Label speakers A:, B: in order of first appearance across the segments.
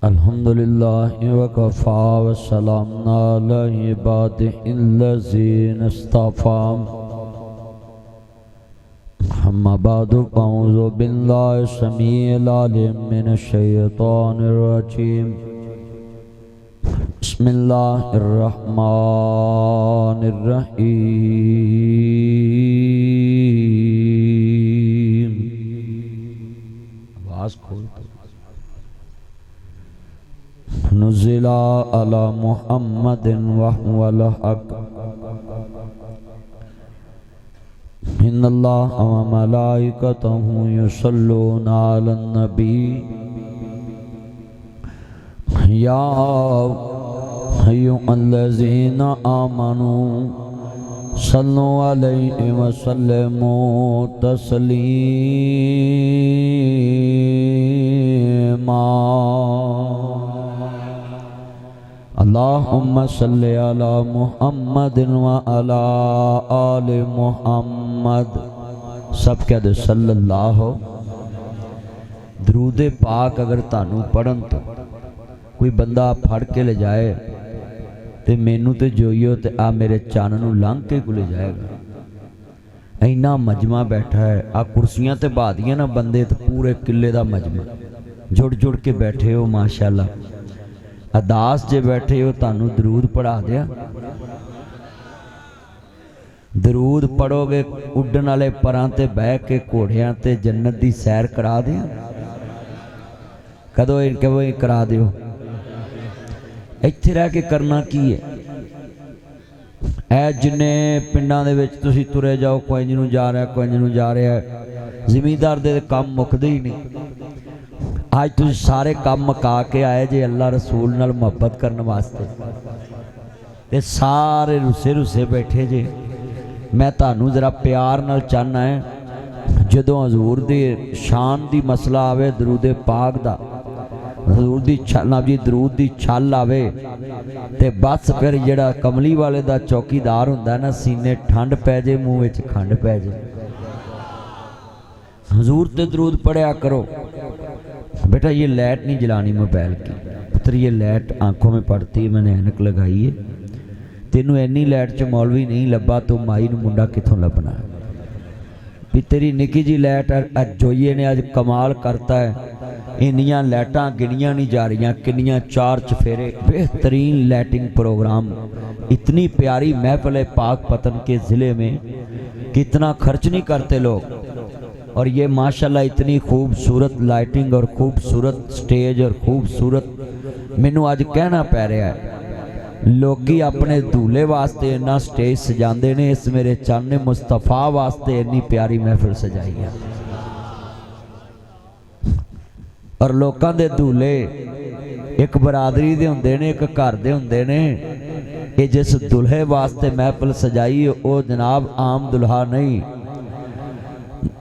A: अल्हम्दुलिल्लाह वकफ़ा वस्सलामुन अला इबादिहिल्लज़ीना इस्तफ़ा अम्मा बअदु अऊज़ु बिल्लाहि समीइल अलीम मिनश शैतानिर रजीम बिस्मिल्लाहिर रहमानिर रहीम। आवाज़ खोल नुज़िला अला मुहम्मदिन व हुवल हक़ इन्नल्लाह व मलाइकतहु युसल्लूना अलन नबी या अय्युहल्लज़ीना आमनू सल्लु अलैहि व सल्लिमू तस्लीमा। अल्लाहुम्मा सल्लि अला मुहम्मदिन व अला आलि मुहम्मद। सब कहते सल्लल्लाहु। दरूद पाक अगर तानू पढ़न तो कोई बंदा फड़ के ले जाए तो मैनू तो जोइयो तो आ मेरे चन्न नू लंघ के को ले जाएगा। इन्ना मजमा बैठा है, आ कुर्सियां ते बहा दियां ना बंदे तो पूरे किले का मजमा जुड़ जुड़ के बैठे हो माशाअल्लाह। अदास जे बैठे हो तानू दरूद पढ़ा दिया। दरूद पढ़ोगे उड्डन वाले परां ते बह के घोड़ियां ते जन्नत दी सैर करा दिया। कदों कदों करा दियो। इत्थे रह के करना की है? ऐ जिन्ने पिंडां दे विच तुसीं तुरे जाओ, कोई इंज नूं जा रहा कोई इंज नूं जा रहा है। जिमीदार दे काम मुकदे ही नहीं। आज तुम सारे काम मका के आए जे अल्लाह रसूल नाल मुहब्बत करने वास्ते ते सारे रुसे रुसे बैठे जे। मैं तानू जरा प्यार नाल चाहना है, जदों हजूर दी शान दी मसला आवे, दरूद पाक दा हजूर दी नाम जी दरूद दी छल आवे ते बस फिर जेड़ा कमली वाले दा चौकीदार हुंदा ना, सीने ठंड पै जे मूँह विच खंड पै जे। हजूर ते दरूद पढ़िया करो। बेटा ये लाइट नहीं जलानी मोबाइल की। पुत्र ये लाइट आंखों में पड़ती है, मैंने ऐनक लगाई है। तेनू इन्नी लाइट च मौलवी नहीं लब्बा तो माई नू मुंडा किथों लभना है? भी तेरी निकी जी लाइट जोइए ने अज कमाल करता है। इन्नियां लाइटां गिनियां नहीं जा रही, किन्नियां चार चफेरे, बेहतरीन लाइटिंग प्रोग्राम, इतनी प्यारी महफिल पाक पतन के ज़िले में कितना खर्च नहीं करते लोग। और ये माशाल्लाह इतनी खूबसूरत लाइटिंग और खूबसूरत स्टेज और खूबसूरत, मैनू अज कहना पै रहा है, लोगी अपने दूल्हे वास्ते इन्ना स्टेज सजाते ने। इस मेरे चन्न ने मुस्तफा वास्ते इन्नी प्यारी महफिल सजाई है। और लोगों के दूल्हे एक बरादरी दे हुंदे ने, एक घर दे हुंदे ने। ये जिस दुल्हे वास्ते महफिल सजाई वो जनाब आम दुल्हा नहीं।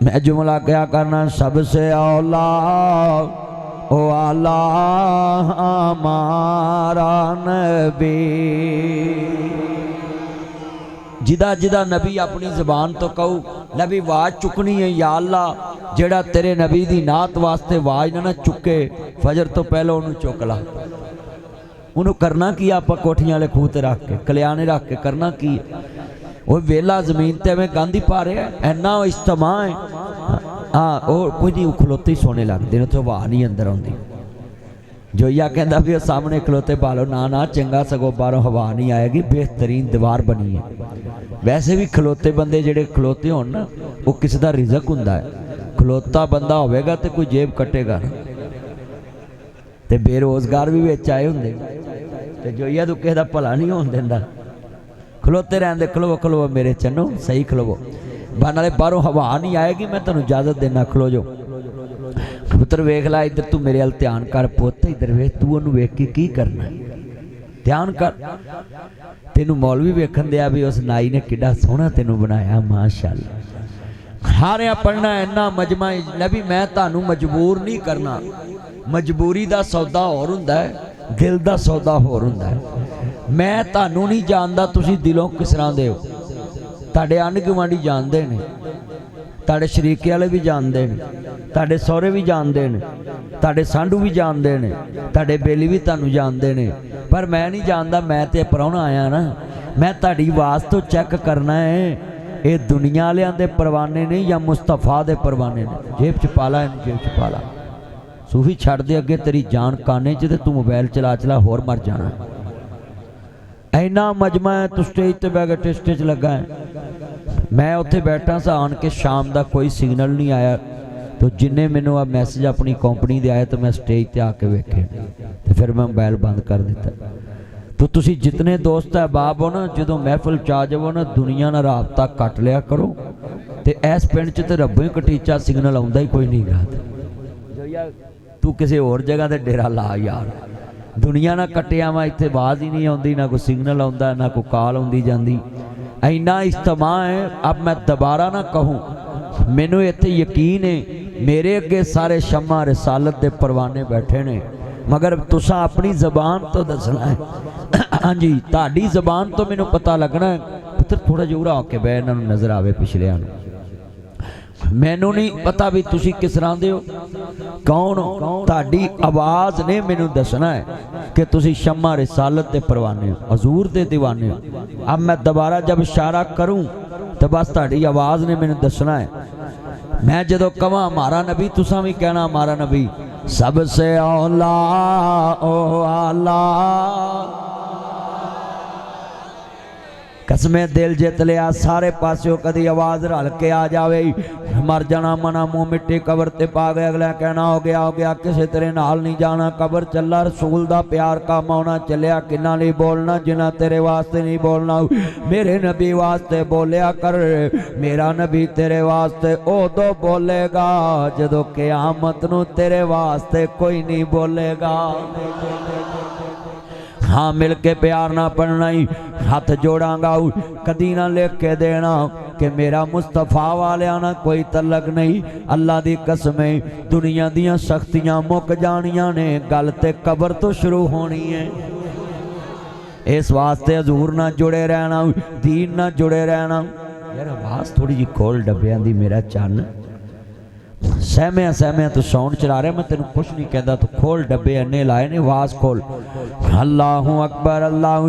A: मैं जुमला क्या करना, सबसे औला ओ आला हमारा नबी। जिदा जिदा नबी अपनी जबान तो कहू नबी आवाज चुकनी है, या अल्लाह जेड़ा तेरे नबी दी नात वास्ते आवाज ना चुके, फजर तो पहले उन्होंने चुक ला। उन्होंने करना की? आप कोठियां वाले खूह ते रख के कलियाने रख के करना की? वो वेला जमीन ते में गांधी पा रहा है। इन्ना इज्तमा है। हाँ वो कोई नहीं, खलोते ही सोने लगते हैं, तो हवा नहीं अंदर आती। जोइया कहता भी सामने खलोते पा लो, ना ना चंगा, सगों बाहरों हवा नहीं आएगी। बेहतरीन दीवार बनी है। वैसे भी खलोते बंदे जेडे खलोते हो ना, वो किसी का रिजक हुंदा है। खलोता बंदा होगा तो कोई जेब कटेगा ना, तो बेरोजगार भी विच आए होंगे। तो जोइया तू किसी का भला नहीं होने देंदा। खलोते रहते, खलोवो खलोवो मेरे चन्नो, सही खलोवो। बन वाले बाहरों हवा नहीं आएगी। मैं तेन इजाजत देना, खलो जो। पुत्र वेख ला इधर, तू मेरे अल ध्यान कर पुत, इधर वेख, तू ओनू वेख के की करना, ध्यान कर। तेनू मौलवी वेखन दिया भी उस नाई ने किड्डा सोहना तेनू बनाया, माशाअल्लाह। हारिया पढ़ना इन्ना मजमा। नबी मैं तानू मजबूर नहीं करना। मजबूरी का सौदा होर हुंदा है, दिल का सौदा होर हुंदा है। मैं तानू नहीं जानदा तुसी दिलों किस तरह दे हो। ताड़े आंढ गुआंढी जानते हैं, ताड़े शरीके वाले भी जानते हैं, ताड़े सौहरे भी जानते हैं, ਤੁਹਾਡੇ ਸਾਂਢੂ भी जानते ने, ਤੁਹਾਡੇ बेली भी ਤੁਹਾਨੂੰ जानते ने, पर मैं नहीं जानता। मैं तो प्राहुणा आया ना, मैं ਤੁਹਾਡੀ आवाज़ तो चेक करना है ये दुनिया वालियां दे परवाने ने या मुस्तफा दे परवाने ने। जेब च पा ला, जेब च पा ला। सूफी छड़ दे अगे तेरी जान काने च, तू मोबाइल चला चला होर मर जाना। इन्ना मजमा है, तू स्टेज ते बह के टेस्टे च लगा है। मैं उत्थे बैठा सा, आन के शाम का कोई सिग्नल नहीं आया, तो जिन्हें मैनू आ मैसेज अपनी कंपनी दे आए तो मैं स्टेज ते आके वेखे, तो फिर मैं मोबाइल बंद कर दिता। तो तुसी जितने दोस्त अहबाब हो ना, जो महफिल च आ जाओ ना, दुनिया नाल राबता कट लिया करो। तो इस पिंड च तो रब्बों ही कटीचा सिग्नल आउंदा ही कोई नहीं गा। तू किसी होर जगह ते डेरा ला यार, दुनिया ना कटिया वा, इत्थे आवाज़ ही नहीं आउंदी, ना कोई सिग्नल आउंदा, ना कोई कॉल आउंदी जांदी। इन्ना इज्तमा है। अब मैं दोबारा ना कहूँ, मैनू इत्थे यकीन है मेरे अगे सारे शम्मा रिसालत दे परवाने बैठे ने, मगर तुसा अपनी जबान तो दसना है। हाँ जी, ताड़ी जबान तो मैनू पता लगना है। पुत्र थोड़ा जिहा उरा होके बह, इन्हां नूं नज़र आवे पिछलियां नूं। मैनू नहीं पता भी तुसी किस तरह दे हो, कौन हो, ताड़ी आवाज़ ने मैनू दसना है कि तुसी शम्मा रिसालत दे परवाने हो, हजूर दे दीवाने हो। अब मैं दोबारा जब इशारा करूं तो बस ताड़ी आवाज़ ने मैनू दसना है। मैं जदों कहां हमारा नबी, तुसा भी कहना हमारा नबी सबसे औला ओ आला, कसमें दिल जित लिया सारे पासों, कदी आवाज़ रल के आ जावे, मर जाना मना मुँह मिट्टी कबर ते पा गए, अगला कहना हो गया किसी तेरे नाल नहीं जाना, कबर चला रसूल दा प्यार काम आना, चलिया किन्ना नहीं बोलना जिन्ना तेरे वास्ते नहीं बोलना, मेरे नबी वास्ते बोलिया कर, मेरा नबी तेरे वास्ते उदों बोलेगा जदों क़यामत नूं तेरे वास्ते कोई नहीं बोलेगा। हाँ मिल के प्यार ना पढ़ना ही, हाथ जोड़ांगा कदी ना लिख के देना कि मेरा मुस्तफा वालिया ना कोई तलक नहीं। अल्लाह दी कसमें दुनिया दियां सख्तियां मुक जानियां ने, गल ते कबर तो शुरू होनी है। इस वास्ते हजूर ना जुड़े रहना, दीन ना जुड़े रहना। यार आवाज़ थोड़ी जी खोल डब्बियां दी मेरा चन्न, सहमिया तू साउंड चला रहा, मैं तेन कुछ नहीं कहता, तू खोल डब्बे अन्ने लाए ने, आवाज़ खोल। अल्लाहू अकबर अल्लाह,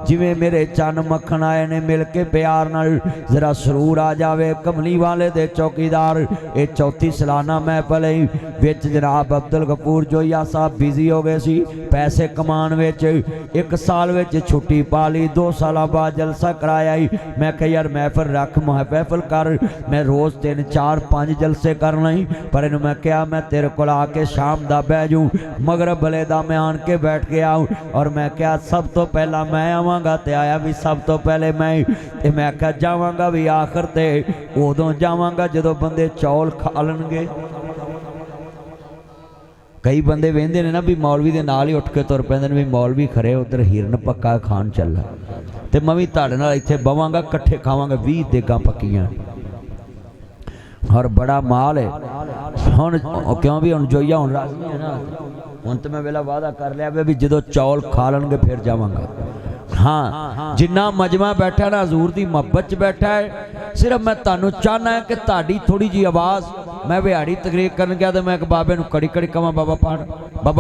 A: जिवें मेरे चन्न मक्खन आए ने, मिल के प्यार नाल जरा सरूर आ जावे। कमली वाले दे चौकीदार ये चौथी सालाना महफिल विच जनाब अब्दुल गफूर जोया साहब बिजी हो गए सी पैसे कमान विच, एक साल विच छुट्टी पा ली, 2 साल बाद जलसा कराया। मैं कहा यार महफिल रख, महफिल कर, मैं रोज़ 3 4 5 जलसे करना ही, पर इन्हूं मैं क्या मैं तेरे को आके शाम दा बह जूँ, मगरब भले दा मैं आन के बैठ के आऊँ। और मैं क्या सब तो पहला मैं आवांगा, ते आया भी सब तो पहले मैं, ते मैं क्या जावांगा भी आखिर ते उदों जावांगा जदों बंदे चौल खा लणगे। कई बंदे वेंदे ने ना भी मौलवी दे नाल ही उठ के तुर पैंदे ने भी मौलवी खरे उधर हिरन पक्का खान चला, ते मैं भी तुहाडे नाल इत्थे बवांगा, कट्ठे खावांगे 20 देगां पक्कियां और बड़ा माल है। हुण क्यों भी हुण जोइया हुण राजी है ना, हुण तो मैं वेला वादा कर लिया भी जदों चौल खा लणगे फिर जावांगा। हाँ जिन्ना मजमा बैठा ना हजूर की मुहब्बत बैठा है, सिर्फ मैं तुहानूं चाहना है कि तुहाडी थोड़ी जी आवाज़, मैं बिहाड़ी तकरीर कर गया तो मैं एक बाबे नूं कड़ी कड़ी कहां बाबा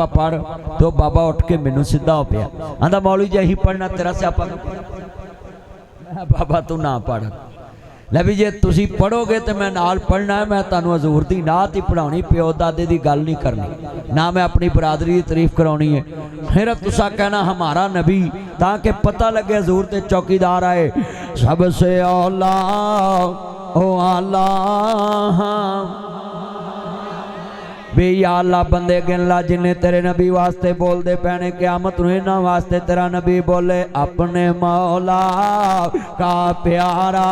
A: पढ़, तो बाबा उठ के मैनूं सीधा हो पिया, आंदा मौलवी जी अहीं पढ़ना तेरा स्यापा, बाबा तू ना पढ़। ले भी जे तुसी पढ़ोगे तो मैं नाल पढ़ना है, मैं तुहानूं हजूर दी नात ही पढ़ाउणी, प्यो दादे दी गल नहीं करनी, ना मैं अपनी बरादरी की तारीफ कराउणी है। फिर तुसा कहना हमारा नबी, ताकि पता लगे हजूर ते चौकीदार आए। सबसे औला ओ आला भी या अल्लाह बंदे गिन ला जिन्हें तेरे नबी वास्ते बोलते पैने, क़यामत नूं इन्हां वास्ते तेरा नबी बोले अपने मौला का प्यारा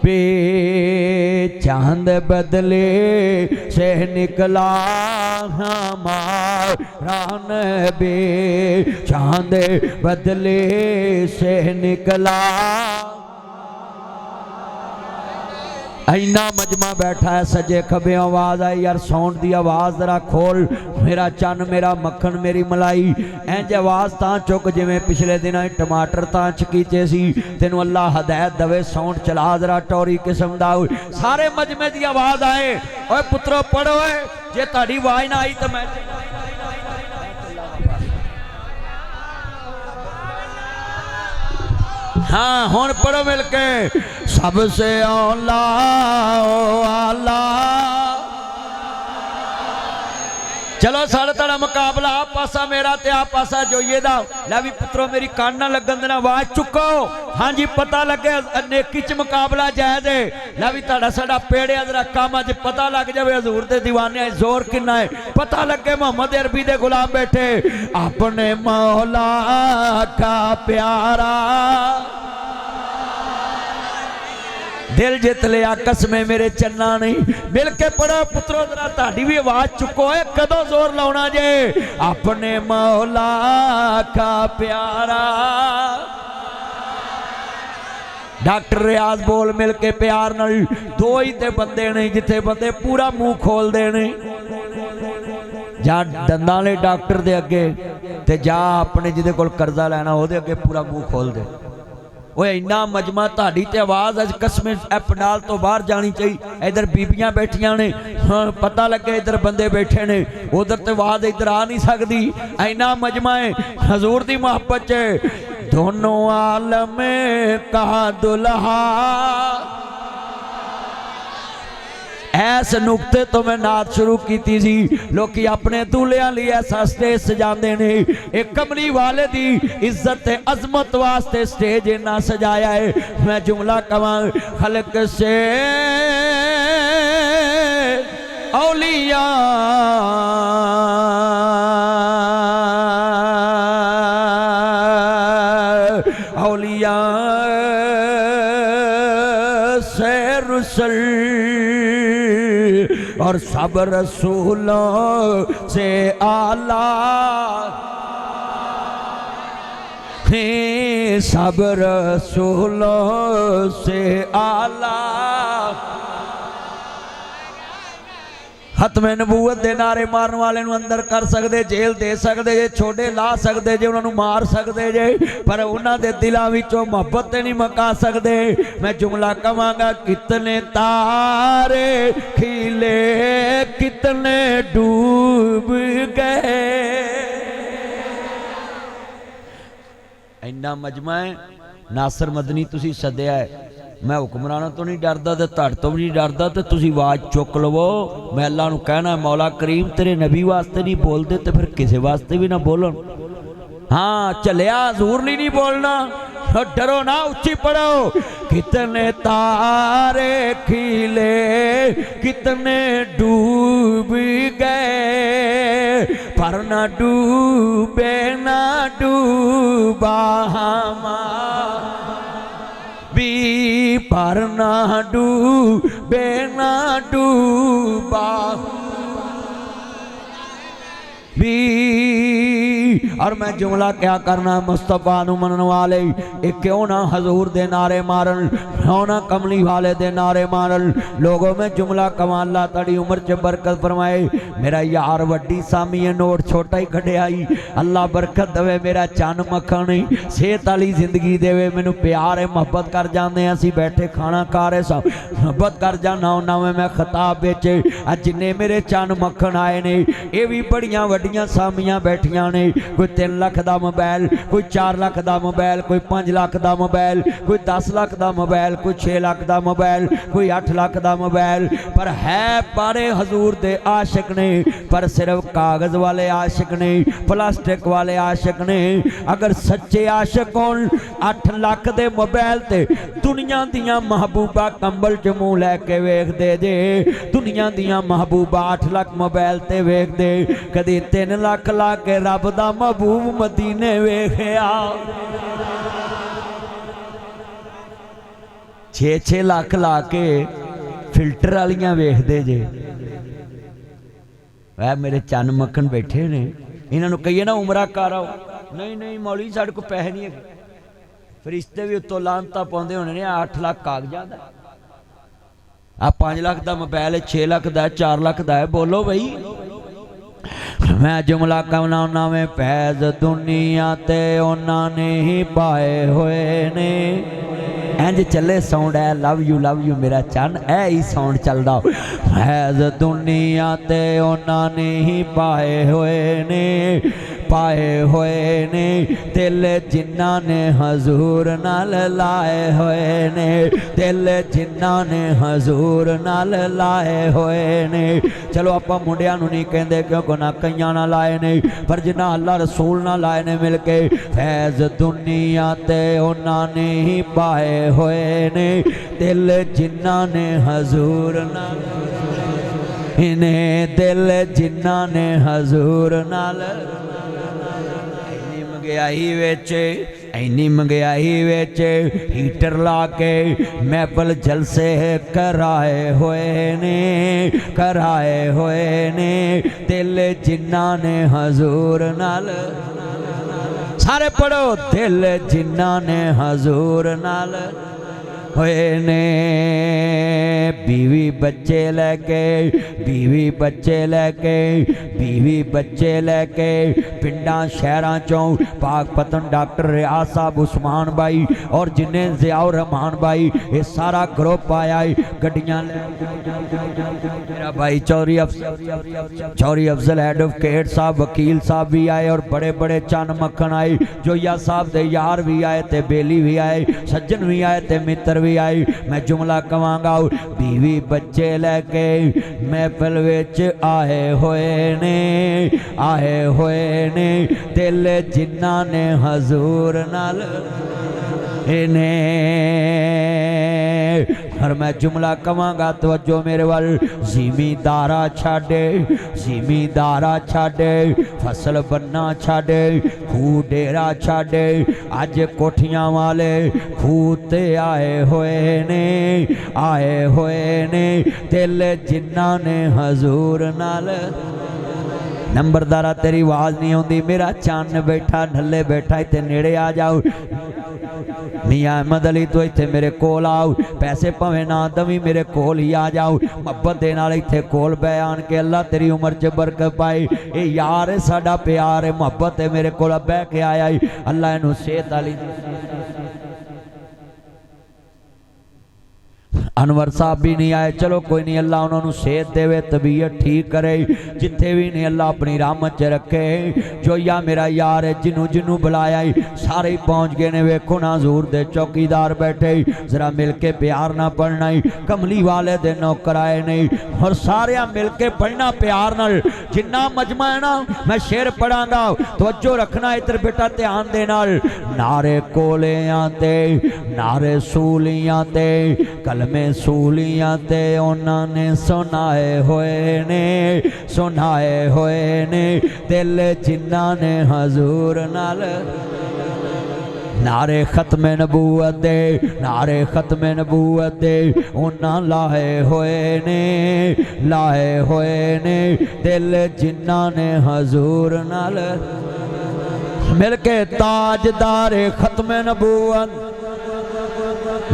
A: भी चांद बदले से निकला हमारा नबी, चांद बदले से निकला इन्ना मजमा बैठा है, सजे खबे आवाज आई, यार साउंड दी आवाज जरा खोल, मेरा चन मेरा मक्खन मेरी मलाई। इंज आवाज तां चुक जिवें पिछले दिनां टमाटर तां चकीचे सी, तेनू अल्लाह हदायत दवे, साउंड चला जरा टोरी किस्म दा। सारे मजमे दी आवाज आए, ओए पुत्रो पढ़ो, जे ताड़ी आवाज ना आई तो मैं हाँ हुण पढ़ो मिलके। सबसे औला ओ आला, चलो साढ़े ताड़ा मुकाबला, आ पासा मेरा ते आ पासा जोइए दा। लै भी पुत्रो मेरी कान ना लगन देना, आवाज चुको। हाँ जी पता लगे नेकी च मुकाबला जायज है। लै भी ताड़ा साड़ा पेड़े जरा काम अज पता लग जाए, हजूर दे दीवाने जोर किन्ना है पता लगे। मोहम्मद अरबी दे गुलाम बैठे, अपने मौला का प्यारा दिल जित लिया कसमें मेरे चन्ना नहीं। मिल के पढ़ो पुत्रो जरा, ताड़ी भी आवाज चुको है, कदों जोर लाउना जे। अपने मौला का प्यारा। डॉक्टर रियाज बोल मिल के प्यार नाल। दो ही ते बंदे ने जिथे बंदे पूरा मुंह खोल देने, जा दंदां वाले डॉक्टर दे अगे ते जा अपने जिदे कोल कर्जा लेना ओदे अगे पूरा मुंह खोल दे। वो इन्ना मजमा ताड़ी ते आवाज अज कसमें पंडाल तो बाहर जानी चाहिए। इधर बीबियां बैठिया ने, हाँ पता लगे इधर बंदे बैठे ने, उधर तो आवाज इधर आ नहीं सकती। इन्ना मजमा है हजूर दी मोहब्बत च। दोनों आलम का दुल्हा, ऐस नुकते तो मैं नात शुरू की सी। लोग अपने दूल्हियां लिए ऐसा स्टेज सजाते ने, एक कमली वाले दी इज्जत अजमत वास्ते स्टेज इन्ना सजाया है। मैं जुमला कवां, खलक से औलिया औलिया से रुसल और सब रसूलों से आला, सब रसूलों से आला। खत्मे नबूवत दे नारे मारन वाले नूं अंदर कर सकते, जेल दे सकते जे, छोड़े ला सकते जे, उन्होंने मार सकते जे, पर उन्होंने दे दिलों विचों मोहब्बत नहीं मका सकते। मैं जुमला कहांगा, कितने तारे खिले कितने डूब गए। इन्ना मजमा है। नासर मदनी तुसी सद्या है, मैं हुक्मराना तो नहीं डरदा ते तुहाडे तो भी नहीं डरदा, ते तुसी आवाज चुक लवो। मैं अल्लाह नूं कहना, मौला करीम तेरे नबी वास्ते नहीं बोलते तो फिर किसी वास्ते भी ना बोलन। हाँ चलिया हजूर लिए नहीं बोलना, डरो ना, उच्ची पढ़ो। कितने तारे खिले कितने डूब गए, पर ना डूबे ना डूबा हमारा भी, पर ना डूबे ना डूबा भी। और मैं जुमला क्या करना, मुस्तफा नूं मनन वाले एक क्यों ना हजूर दे नारे मारन, क्यों ना कमली वाले दे नारे मारन। लोगों में जुमला कमाला, तड़ी उम्र च बरकत फरमाए। मेरा यार वड्डी सामी है, नोट छोटा ही कढ़ियाई, अल्लाह बरकत देवे। मेरा चन मखन सेहत वाली जिंदगी देवे, मैनू प्यार है, मोहब्बत कर जाते हैं। असी बैठे खाना खा रहे सब मोहब्बत कर जाना होना। मैं खिताब बेच जिन्ने मेरे चन मखन आए ने, ये भी बड़िया वड्डियां सामियां बैठिया ने। कोई 3 लाख का मोबाइल, कोई 4 लाख का मोबाइल, कोई 5 लाख का मोबाइल, कोई 10 लाख का मोबाइल, कोई 6 लाख का मोबाइल, कोई 8 लाख का मोबाइल, पर है बारे हजूर दे आशिक ने, पर सिर्फ कागज वाले आशिक ने, प्लास्टिक वाले आशिक ने। अगर सच्चे आशिक होन 8 लाख के मोबाइल ते दुनिया दियां महबूबा कंबल च मुंह लैके वेखदे जे, दुनिया दियां महबूबा 8 लाख मोबाइल ते वेखदे। कदी 3 लाख ला के रब दा महबूब मदीने वेखिया, 6-6 लाख ला के फिल्टर वालियां वेखदे जे। वह मेरे चन मक्खन बैठे ने, इन्होंने कहिए ना उमरा कर आओ, नहीं नहीं मौलवी साढ़े को पैसे नहीं है। फरिश्ते भी उत्तों लानता पाउंदे होने ने, 8 लाख कागजात दा आ 5 लाख का मोबाइल है, 6 लाख का है, 4 लाख का है, बोलो भाई। मैं जुमला कहना में फैज़ दुनिया ते उन्होंने ही पाए हुए ने। इंज चले साउंड है लव यू मेरा चन, ऐ ही साउंड चलदा। फैज़ दुनिया ते उन्होंने ही पाए हुए ने, पाए हुए ने। दिल जिन्ना ने हजूर नाल लाए हुए ने, दिल जिन्ना ने हजूर नाल लाए हुए ने। चलो आपां मुंडियां नूं नहीं कहंदे क्योंकि ना कईयां ना लाए ने, पर जिन्ना अल्लाह रसूल ना लाए ने मिल के। फैज़ दुनिया ते उन्हां ने ही पाए हुए ने, दिल जिन्ना ने हजूर नाल, इन्हें दिल जिन्ना ने हजूर नाल। महंगाई विच, इन्नी महंगाई विच हीटर ला के महफिल जलसे कराए हुए ने, कराए हुए ने। दिल जिन्ना ने हजूर नाल, सारे पढ़ो, दिल जिन्ना ने हजूर नाल होए ने। बीवी बच्चे लैके, बीवी बच्चे लैके, बीवी बच्चे लैके पिंडां शहरां चों पाक पतन डॉक्टर रियाज साहब उस्मान भाई और जिन्हें ज़ियाउर रहमान भाई, ये सारा ग्रुप आया है। गड्डियां मेरा भाई चौधरी अफजल एडवोकेट साहब, वकील साहब भी आए और बड़े बड़े चन मक्खन आए। जोया साहब दे यार भी आए, ते बेली भी आए, सज्जन भी आए, ते मित्र भी आए। मैं जुमला कवांगा, बीवी बच्चे लैके महफिल विच आए हुए ने, आए हुए ने। दिल जिन्ना ने हजूर नाल इन्हें। और मैं जुमला कवांगा तवज्जो मेरे वाल। जिमीदारा छाड़े, जिमीदारा छाड़े, फसल बनना छाड़े, खूह डेरा छाड़े। अज कोठियां वाले खूह ते आए हुए ने, आए हुए ने। दिल जिन्ना ने हजूर नाल। नंबरदारा तेरी आवाज नहीं आती, मेरा चन्न बैठा ढले बैठा, इतने नेड़े आ जाओ। मियां अहमद अली तो इत्थे मेरे कोल आओ, पैसे भावें ना दवी मेरे कोल ही आ जाओ। मुहब्बत दे नाल इत्थे कोल बै आन के अल्लाह तेरी उम्र च बरकत पाए। ये यार है, साडा प्यार है, मुहब्बत है, मेरे कोल बह के आया है। अल्लाह इनू सेहत वाली। अनवर साहब भी नहीं आए, चलो कोई नहीं, अल्लाह उन्होंने सेहत देवे, तबीयत ठीक करे। जिथे भी नहीं अल्लाह अपनी रहमत च रखे। जोया मेरा यार है, जिन्हों जिन्हों बुलाया सारे ही पहुँच गए ने। वेखो ना हजूर दे चौकीदार बैठे, जरा मिल के प्यार ना पढ़ना। कमली वाले दे नौकर आए नहीं, और सारे मिल के पढ़ना प्यार नाल। जिन्ना मजमा है ना, मैं शेर पढ़ांगा, तवज्जो रखना इधर बेटा, ध्यान दे नाल। नारे कोलियां ते, नारे सूलियां ते, कलमे सूलियां ते उन्होंने सुनाए हुए ने, सुनाए हुए ने। दिल जिन्ना ने हजूर नाल। नारे खत्म नबूवत दे, नारे खत्म नबूवत दे उन्हां लाए हुए ने, लाए हुए ने। दिल जिन्ना ने हजूर नाल मिल के। ताजदारे खत्म नबूवत,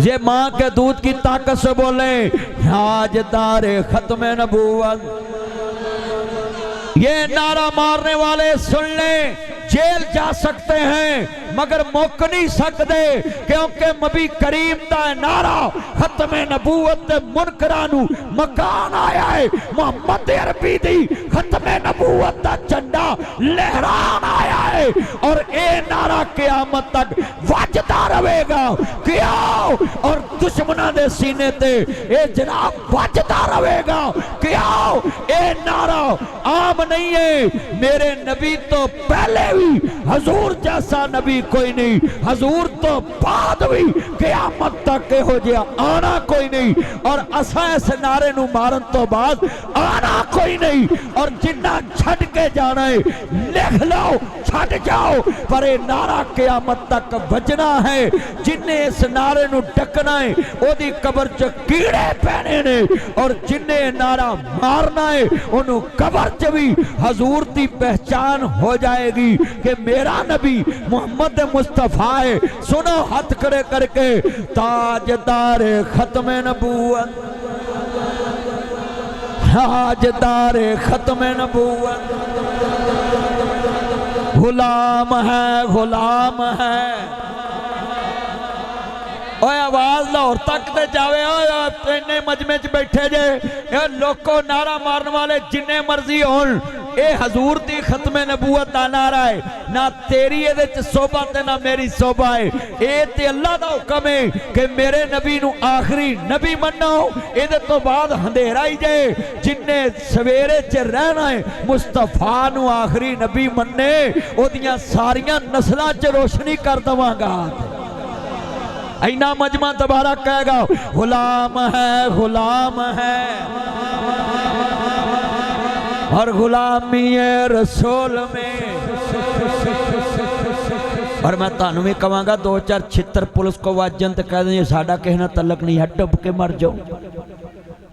A: ये माँ के दूध की ताकत से बोले, ताजदारे खत्म नबूवत। ये नारा मारने वाले सुन ले, जेल जा सकते हैं मगर मुक नहीं सकते, क्योंकि नबी करीम दा नारा खत्म नबूवत मुनकरां नू मकान आया है। मोहम्मद अरबी दी खत्म नबूवत दा झंडा लहरान आया है, और ये नारा क़यामत तक वजदा रहेगा। क्यों? और दुश्मनों दे सीने ते ये जनाब वजदा रहेगा। क्यों? ये नारा आम नहीं है, मेरे नबी तो पहले भी हजूर जैसा नबी कोई नहीं, हजूर तो बाद भी क़यामत तक हो जिहा आना कोई नहीं, और असा इस नारे नू मारन तो बाद आना कोई नहीं। और जिन्ना छड़ के जाना है लिख लो, छड़ जाओ, पर यह नारा क़यामत तक बजना है। जिन्हें इस नारे नू डकना है ओदी कबर च कीड़े पैने ने, और जिन्हें नारा मारना है उन्होंने कबर च भी हजूर की पहचान हो जाएगी कि मेरा नबी मोहम्मद मुस्तफा है। सुनो हाथ खड़े करके, ताजदार खत्म नबूवत। ताजदार खत्म नबूवत, गुलाम है गुलाम है। ओए आवाज लाहौर तक ते जावे। इन्ने मजमे च बैठे जे लोको नारा मारन वाले जिन्ने मर्जी होन, ये हजूर दी खत्मे नबूवत दा नारा है। ना तेरी ये सोभा ते ना मेरी सोभा है। ये ते अल्लाह दा हुक्म है कि मेरे नबी नू आखिरी नबी मनो। ये तो बाद अंधेरा ही जे जिन्ने सवेरे च रहना है मुस्तफा नू आखिरी नबी मन्ने, ओदियां सारियां नस्लां च रोशनी कर दवांगा। इना मजमा दोबारा कहेगा गुलाम है और गुलामी रसूल में। और मैं तानू भी कहांगा दो चार छित्र पुलिस को वाजन तो कह दें साडा किसी नाल तलक नहीं है, डुब के मर जाओ।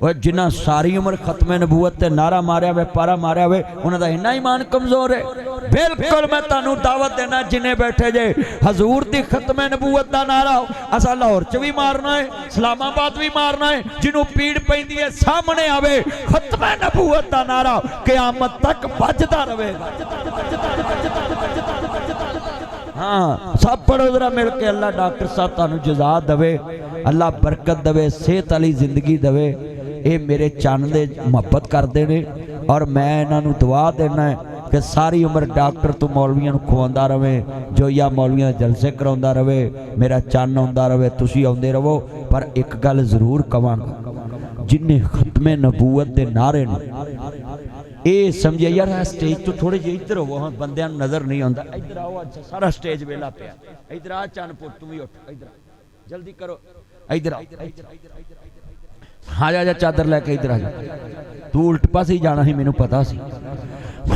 A: और जिन्ना सारी उम्र खत्मे नबूवत ते नारा मारिया वे पारा मारिया वे उन्हां दा इन्ना ईमान कमजोर है। बिल्कुल मैं तानू दावत देना जिन्हें बैठे जे हजूर दी खत्मे नबूवत दा नारा असा लाहौर च भी मारना है, इस्लामाबाद भी मारना है। जिन्हों पीड़ पैंदी है सामने आवे खत्मे नबूवत दा नारा क़यामत तक बजदा रहेगा। हाँ सब पढ़ो जरा मिल के। अल्लाह डॉक्टर साहब तुहानू जज़ा दवे, अल्लाह बरकत दवे, सेहत वाली जिंदगी दवे। ये मेरे चन्न दे मुहब्बत करते ने और मैं इन्हों दुआ देना है कि सारी उम्र डॉक्टर तो मौलवियों खुआंदा रहे, जोया मौलवियों जलसे करांदा रहे, मेरा चन्न आंदा रहे, तुसी आंदे रहो। पर एक गल जरूर कहांगा, जिन्हें खत्मे नबूवत के नारे ने ये समझे यार स्टेज तो थोड़े जे इधर हो, हाँ बंद नजर नहीं आता। इधर आओ, अच्छा सारा स्टेज वेला पे। इधर आ चनपुर, तू भी उठ, इधर जल्दी करो, इधर आओ, हाँ जा चादर लैके इधर आ जा। तू उल्ट पासे ही जाना ही, मैनू पता सी।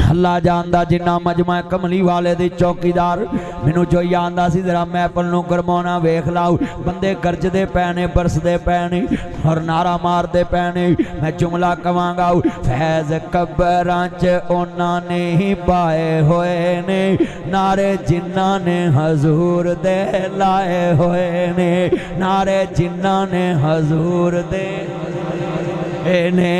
A: अल्लाह जानदा जिन्ना मजमा कमली वाले दी चौकीदार मैनू जो आंदा सी जरा महफिल नूं गरमाउणा वेख लाओ। बंदे गरजदे पैने, बरसदे पैने और नारा मारदे पैने। मैं जुमला कवांगा फैज़ कबरां च उन्हां ने ही पाए होए ने, नारे जिन्हां ने हजूर दे लाए होए ने, नारे जिन्हां ने हजूर दे ने।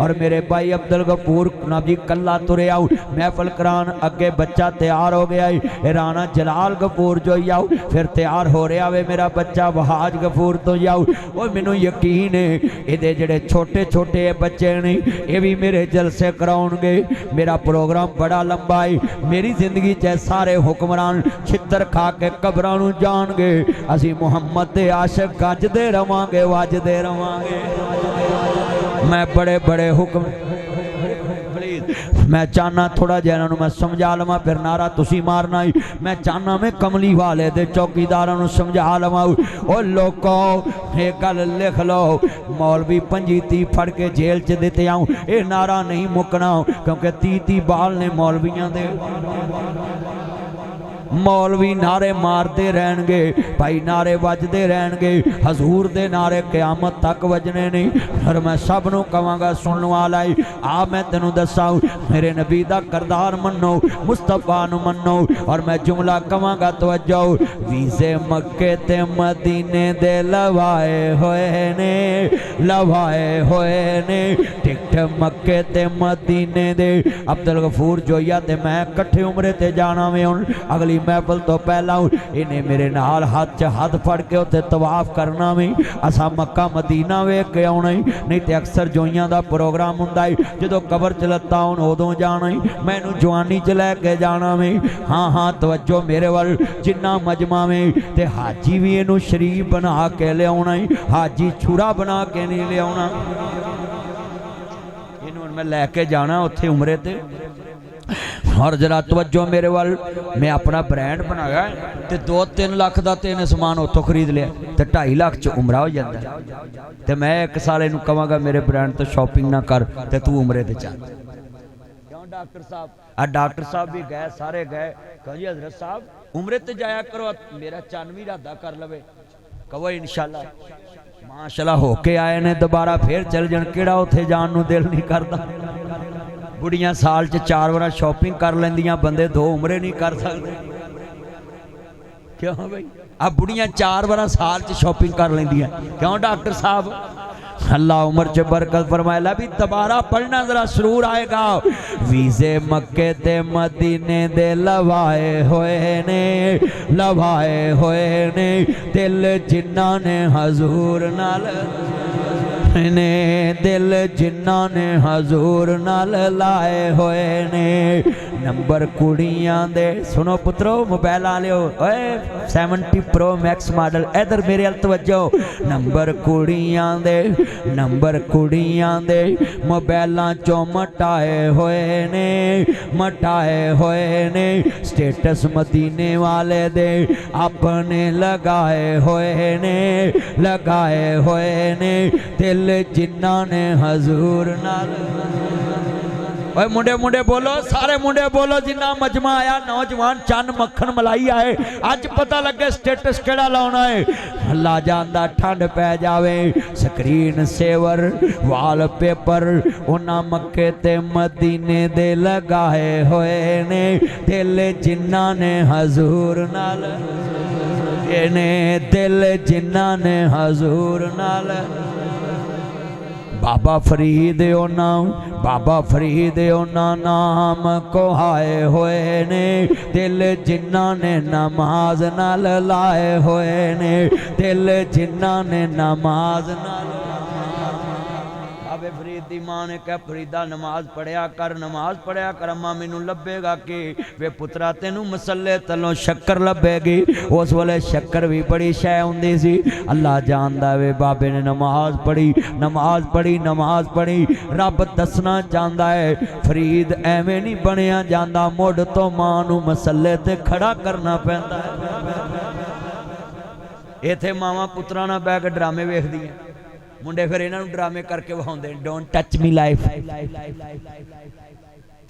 A: और मेरे भाई अब्दुल गफूर जी कला तुरे आओ महफल करान, अगे बच्चा तैयार हो गया है। राणा जलाल गफूर जो आओ फिर तैयार हो रहा वे मेरा बच्चा वहाज गफूर तो आओ। वो मैनू यकीन है ये जड़े छोटे छोटे बच्चे ने ये भी मेरे जलसे कराउणगे। मेरा प्रोग्राम बड़ा लंबा है, मेरी जिंदगी च सारे हुक्मरान छित्र खा के कबरां नूं जाणगे। असीं मुहम्मद दे आशिक गजदे रवांगे, वजदे रवांगे। मैं बड़े बड़े हुक्म मैं चाहना थोड़ा जहा इन्हों मैं समझा लवा, फिर नारा तुसी मारना ही। मैं चाहना मैं कमली वाले दे चौकीदारों समझा लवा। ओ लोको ये गल लिख लो, मौलवी 25-30 फड़ के जेल च दिते आऊँ, ये नारा नहीं मुकना क्योंकि 30-30 बाल ने मौलवियां दे। मौलवी नारे मारते रहनगे भाई, नारे वजते रहनगे, हजूर दे नारे क़यामत तक वजने नहीं। फिर मैं सब नूं कहांगा सुनने वाला ही आ मैं तेनों दसा मेरे नबी दा करदार मनो, मुस्तफा नूं मनो। और मैं जुमला कहांगा तवज्जो, वीज़े मक्के ते मदीने दे लवाए होए ने, लवाए होए ने। टिकट मक्के ते मदीने दे अब्दुल गफूर जोया ते मैं कट्ठे उमरे ते जाना वे। हुण अगली महफिल तो पहला इन्हें मेरे नाल हाथ च हाथ फड़ के उत्ते तवाफ करना भी। असा मक्का मदीना वेख के आना ही, नहीं तो अक्सर जोइयां दा प्रोग्राम हुंदा है जो कबर च लत्ता हुण उदों जाना ही, मैनू जवानी च लैके जाना भी। हाँ हाँ तवज्जो मेरे वाल, जिन्ना मजमा में ते हाजी भी इनू शरीफ बना के लिया ही, हाजी छुरा बना के नहीं लिया। इनू मैं लैके जाना उत्थे उमरे ते। और जरा तवज्जो मेरे वाल, मैं अपना ब्रांड बनाया तो 2-3 लाख का तेन समान उतों खरीद लिया तो 2.5 लाख च उमरा हो जाता है। तो मैं एक साल इनू कहांगा मेरे ब्रांड तो शॉपिंग ना कर तो तू उमरे ते चल। क्यों डॉक्टर साहब? डॉक्टर साहब भी गए, सारे गए। कहो जी हजरत साहब उमरे ते जाया करो, मेरा चन्न भी इरादा कर लवे। कहो इंशाल्लाह माशाल्लाह होके आए ने, दोबारा फिर चल जान, केड़ा उत्थे जान नूं दिल नहीं करता। बुढ़ियां साल च 4 बार शॉपिंग कर लेंदियां, बंदे 2 उमरे नहीं कर सकते। क्यों भाई? अब बुढ़ियां 4 बार साल च शॉपिंग कर लेंदियां। क्यों डॉक्टर साहब? अल्लाह उम्र च बरकत फरमाए। ला भी दोबारा पढ़ना जरा सुरूर आएगा। वीजे मक्के ते मदीने दे लवाए होए ने, लवाए होए ने दिल जिन्ना ने हजूर नाल ने, दिल जिन्ना ने हजूर नाल लाए होए ने। नंबर कुड़ियां दे सुनो पुत्रो मोबाइल आ लियो, ओए 70 प्रो मैक्स मॉडल इधर मेरे अल तवज्जो। नंबर कुड़ियां दे, नंबर कुड़ियां दे मोबाइलां चों मटाए होए ने, मटाए होए ने। स्टेटस मदीने वाले दे अपने लगाए होए ने, लगाए होए ने दिल जिन्ना ने हजूर नाल। ओए मुंडे मुंडे बोलो, सारे मुंडे बोलो, जिन्ना मजमा आया नौजवान चन मक्खन मलाई आए। अज पता लगे स्टेटस केड़ा लाउना है। अल्लाह जानदा ठंड पै जावे स्क्रीन सेवर वाल पेपर उन्हां मक्के ते मदीने दे लगाए होए ने, दिल जिन्ना ने हजूर नाल ने, दिल जिन्ना ने हजूर नाल। बाबा फरीद ओना, बाबा फरीद ओना नाम कोहाए होए ने, दिल जिन्ना ने नमाज नाल लाए होए ने, दिल जिन्ना ने नमाज नाल। बाबे फरीद दी मां ने कहा फरीदा नमाज पढ़िया कर, नमाज पढ़िया कर। अम्मा मैनू लभेगा कि वे पुत्रा तेनू मसले तलों शक्कर लभेगी। उस वेले शक्कर भी बड़ी शै हुंदी सी। अल्लाह जानदा वे बाबे ने नमाज पढ़ी, नमाज पढ़ी, नमाज पढ़ी। रब दसना चाहता है फरीद एवें नहीं बनिया जांदा, मुढ़ तो मां नू मसले ते खड़ा करना पैंदा है। इत्थे मावां पुत्रां नाल बैठ के ड्रामे वेखदियां, मुंडे फिर इन्हां नूं ड्रामे करके विखाउंदे डोंट टच मी लाइफ।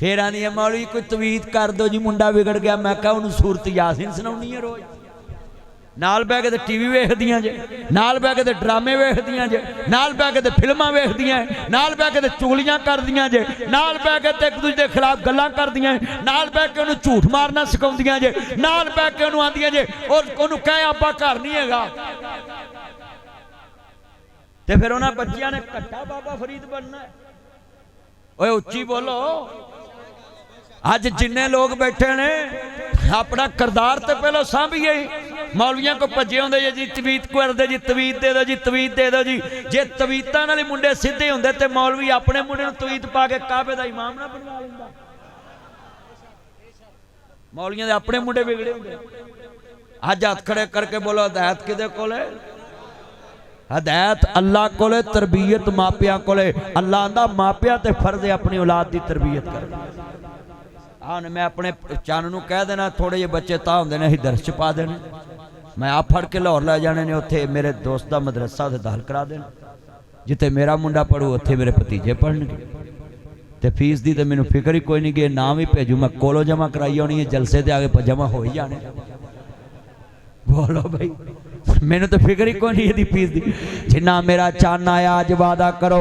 A: फिर आंदी है मौलवी कोई तवीत कर दो जी मुंडा बिगड़ गया। मैं कहा उन्होंने सूरत यासीन सुनाउणी है रोज। नाल बैठ के टीवी वेखदियां जे, नाल बैठ के ड्रामे वेखदियां जे, नाल बैठ के फिल्मां वेखदियां, नाल बैठ के चुगलियां करदियां जे, नाल बैठ के एक दूजे के खिलाफ गल्लां करदियां, नाल बैठ के उन्हें झूठ मारना सिखाउंदियां जे, नाल बैठ के उन्हें आंदियां जे और उन्हें कहे आपां घर नहीं हैगा। ते फिर उन्होंने बच्चियां ने कट्टा बाबा फरीद बनना है। ओए उच्ची बोलो। अज जिन्ने लोग बैठे ने अपना किरदार तो पहले सांभिए। मौलवियां को भजे होंदे जी तवीत करदे जी, तवीत दे दो जी, तवीत दे दो जी। जे तवीतां नाल मुंडे सीधे होंदे ते मौलवी अपने मुंडे नूं तवीत पा के काबे दा इमाम ना बनवा लैंदा। मौलवियां दे अपने मुंडे बिगड़े होंदे। अज हथ खड़े करके बोलो हिदायत किदे कोल है? हदायत अल्लाह कोले, तरबियत मापिया कोले। अल्लाह आंदा मापिया ते फर्ज है अपनी औलाद की तरबियत कर। हाँ मैं अपने चन नूं कह देना थोड़े जे बच्चे ता होंदे ने असीं दर्श च पा देने, मैं आप फड़ के लाहौर लै जाने ने, उत्थे मेरे दोस्त दा मदरसा उत्थे दाखल करा देना। जिथे मेरा मुंडा पढ़ू उत्थे मेरे भतीजे पढ़नगे। ते फीस दी ते मैनूं फिक्र ही कोई नहीं कि नाम ही भेजू, मैं कोलों जमा कराई होनी है, जलसे ते आगे जमा हो ही जाने। बोलो भाई मैनू तो फिक्र ही कोई नहीं फीस दी। जिन्ना मेरा चन आया अज वादा करो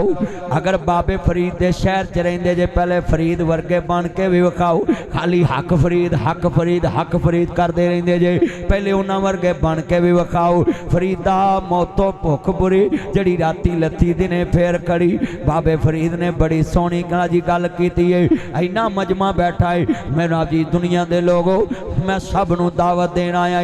A: अगर बाबे फरीद के शहर च रहिंदे जे पहले फरीद वर्गे बन के भी विखाओ। खाली हक फरीद हक फरीद हक फरीद करते रहिंदे जे, पहले उन्हां वर्गे बन के भी विखाओ। फरीदा मौतों भुख बुरी जड़ी राती लत्ती दिने फेर खड़ी। बाबे फरीद ने बड़ी सोहनी जी गल कीती है। इन्ना मजमा बैठा है। मेरा जी दुनिया के लोगों मैं सब नूं दावत देना आया,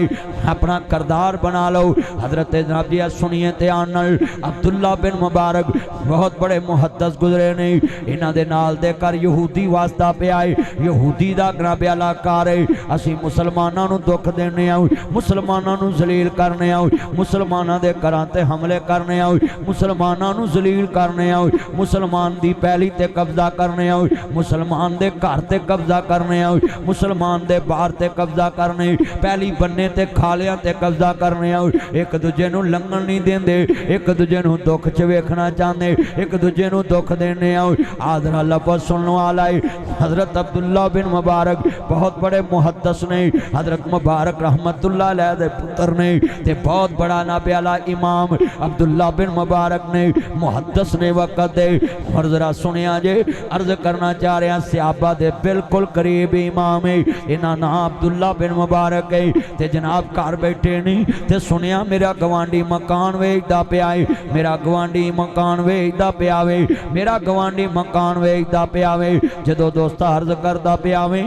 A: अपना करदार बना लो। हजरत जनाब जी सुनिए ध्यान नाल, अब्दुल्ला बिन मुबारक बहुत बड़े मुहद्दस गुजरे ने। इन्हां दे नाल दे कर यहूदी वास्ता पिया है, यहूदी दा ग्राबे वाला कार है। असीं मुसलमानां नूं दुख देने आओ, मुसलमानां नूं जलील करने आओ, मुसलमानां दे घरां ते हमले करने आओ, मुसलमानां नूं जलील करने आओ, मुसलमान दी पैली ते कब्जा करने आओ, मुसलमान दे घर ते कब्जा करने आओ, मुसलमान दे बाहर ते कब्जा करने, पैली बन्ने ते खालियां ते कब्जा करने आओ। एक दूजे नूं लंघण नहीं देंदे, एक दूजे नूं दुख च वेखना चाहते, एक दूजे नूं दुख देने आओ। आदरा लफज सुनने वाला है हजरत अब्दुल्ला बिन मुबारक बहुत बड़े मुहद्दस ने। हजरत मुबारक रहमतुल्लाह अलैह दे पुत्र ने ते बहुत बड़ा नाबे वाला इमाम अब्दुल्ला बिन मुबारक ने मुहद्दस ने वक़्त दे। और जरा सुनिया जे अर्ज करना चाह रहा सहाबा दे बिल्कुल करीब इमाम है। इन्हां नाम अब्दुल्ला बिन मुबारक है ते जनाब घर बैठे नहीं ते सुन सुनिया मेरा गवांडी मकान वेचदा पिया है, मेरा गवांडी मकान वेचदा पिया वे, मेरा गवांडी मकान वेचदा पिया वे। जदों दोस्त अर्ज करदा पिया वे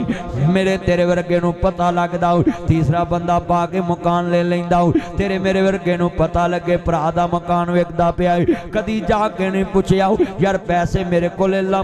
A: मेरे तेरे वर्गे नूं पता लगदा तीसरा बंदा पा के मकान ले लैंदा तेरे मेरे वर्गे नूं पता लगे भरा दा मकान वेचदा पिया है। कदी जाके नहीं पुछया यार पैसे मेरे कोल ला